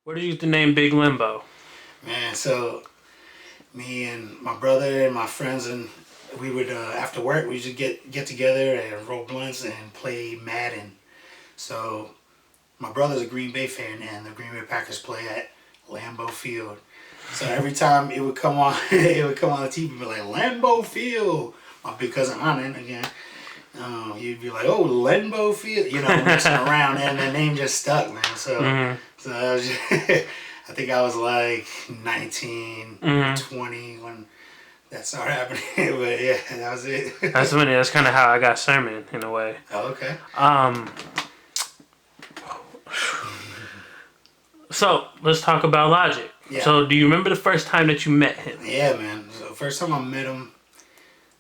Where did you get the name Big Lenbo? Man, so me and my brother and my friends and we would after work we just get together and roll blunts and play Madden. So my brother's a Green Bay fan and the Green Bay Packers play at Lambeau Field. So every time it would come on, it would come on the TV, be like Lambeau Field. My big cousin Anand again, he'd be like, "Oh, Lenbo Field," messing around, and the name just stuck, man. So I was just, I think I was like 19 or 20 when that started happening. But yeah, that was it. That's funny. That's kind of how I got Sermon in a way. Oh, okay. Um, so let's talk about Logic. Yeah. So do you remember the first time that you met him? Yeah, man. So first time I met him,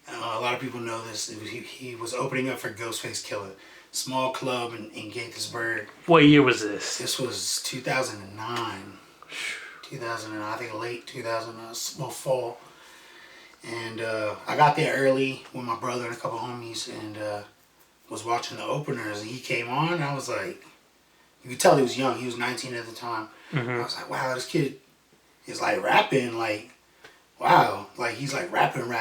a lot of people know this. He was opening up for Ghostface Killah, small club in Gaithersburg. What year was this? This was 2009. 2009, I think late 2000, well, fall. And I got there early with my brother and a couple homies and was watching the openers. And he came on and I was like, you could tell he was young. He was 19 at the time. I was like, wow, this kid is like rapping, like, wow, like he's like rapping.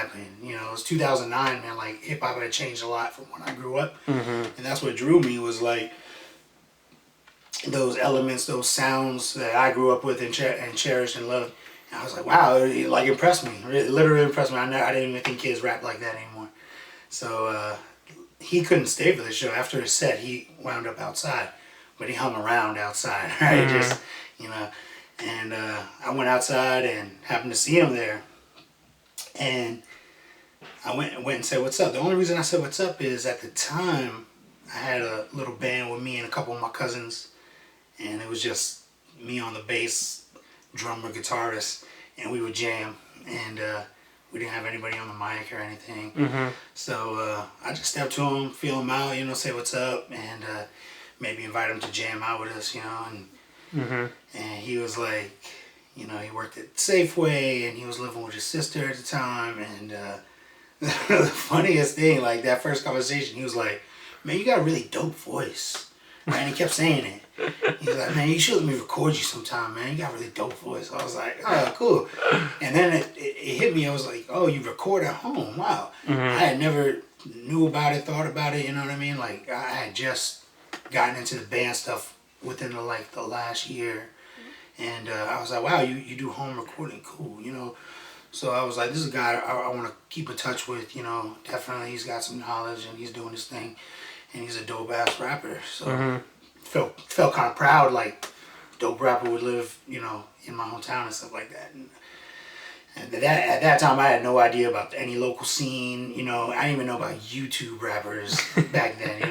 It's 2009, man. Like hip hop had changed a lot from when I grew up, and that's what drew me was like those elements, those sounds that I grew up with and cherished and loved. And I was like, wow, it like impressed me. It literally impressed me. I didn't even think kids rap like that anymore. So he couldn't stay for the show. After his set, he wound up outside, but he hung around outside, right? Just And I went outside and happened to see him there. And I went and said, "What's up?" The only reason I said "What's up" is at the time I had a little band with me and a couple of my cousins, and it was just me on the bass, drummer, guitarist, and we would jam. And we didn't have anybody on the mic or anything. So I just stepped to him, feel him out, say what's up, and maybe invite him to jam out with us, And he was like, he worked at Safeway and he was living with his sister at the time. And the funniest thing, like that first conversation, he was like, "Man, you got a really dope voice." Right? And he kept saying it. He was like, "Man, you should let me record you sometime, man. You got a really dope voice." I was like, "Oh, cool." And then it hit me. I was like, "Oh, you record at home? Wow." I had never knew about it, thought about it, you know what I mean? Like I had just gotten into the band stuff within the last year. And I was like, wow, you do home recording, cool, So I was like, this is a guy I want to keep in touch with, definitely he's got some knowledge and he's doing his thing and he's a dope ass rapper. So felt kind of proud, like dope rapper would live, in my hometown and stuff like that. And at that time I had no idea about any local scene, I didn't even know about YouTube rappers back then,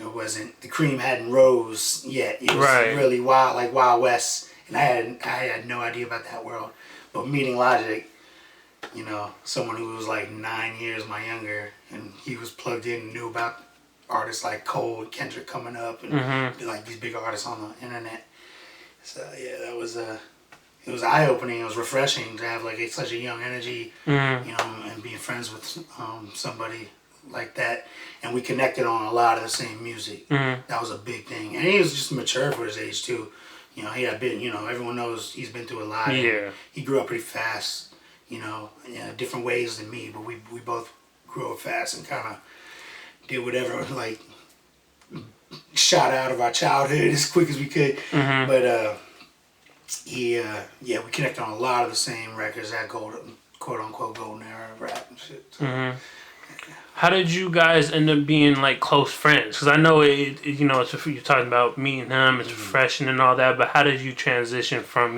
it wasn't, the cream hadn't rose yet. It was really wild, like Wild West, and I had no idea about that world. But meeting Logic, someone who was like 9 years my younger, and he was plugged in and knew about artists like Cole and Kendrick coming up, and like these big artists on the internet. So yeah, that was it was eye opening. It was refreshing to have like such a young energy, and being friends with somebody like that, and we connected on a lot of the same music. That was a big thing, and he was just mature for his age too. He had been, everyone knows he's been through a lot. Yeah. He grew up pretty fast, different ways than me, but we both grew up fast and kind of did whatever, like shot out of our childhood as quick as we could. But we connected on a lot of the same records, that quote unquote golden era of rap and shit. So, How did you guys end up being like close friends? Because I know you're talking about meeting him, it's refreshing and all that. But how did you transition from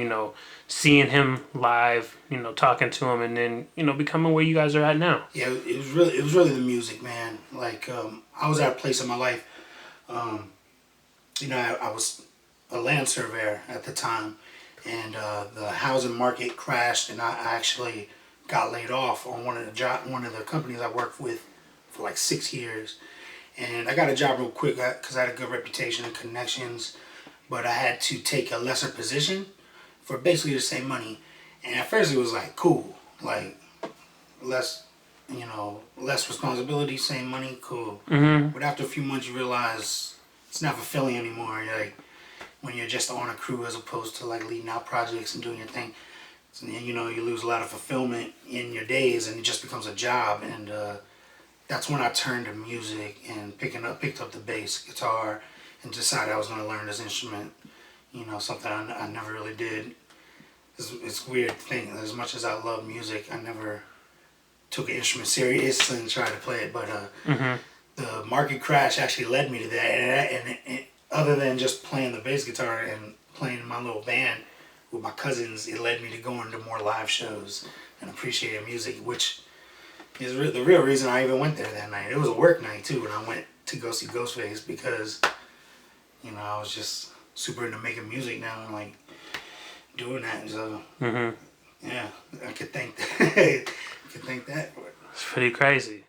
seeing him live, talking to him, and then becoming where you guys are at now? Yeah, it was really the music, man. Like I was at a place in my life. I was a land surveyor at the time, and the housing market crashed, and I actually got laid off on one of the companies I worked with for like 6 years. And I got a job real quick because I had a good reputation and connections, but I had to take a lesser position for basically the same money. And at first it was like cool, like less responsibility, same money, cool. But after a few months you realize it's not fulfilling anymore. when you're just on a crew as opposed to like leading out projects and doing your thing. So then, you know, you lose a lot of fulfillment in your days, and it just becomes a job. And that's when I turned to music and picked up the bass guitar, and decided I was going to learn this instrument. You know, something I never really did. It's a weird thing. As much as I love music, I never took an instrument seriously and tried to play it. But the market crash actually led me to that. And other than just playing the bass guitar and playing in my little band with my cousins, it led me to going to more live shows and appreciating music, which is the real reason I even went there that night. It was a work night too when I went to go see Ghostface, because, you know, I was just super into making music now and like doing that. So yeah, I could thank that. I could thank that for it. It's pretty crazy.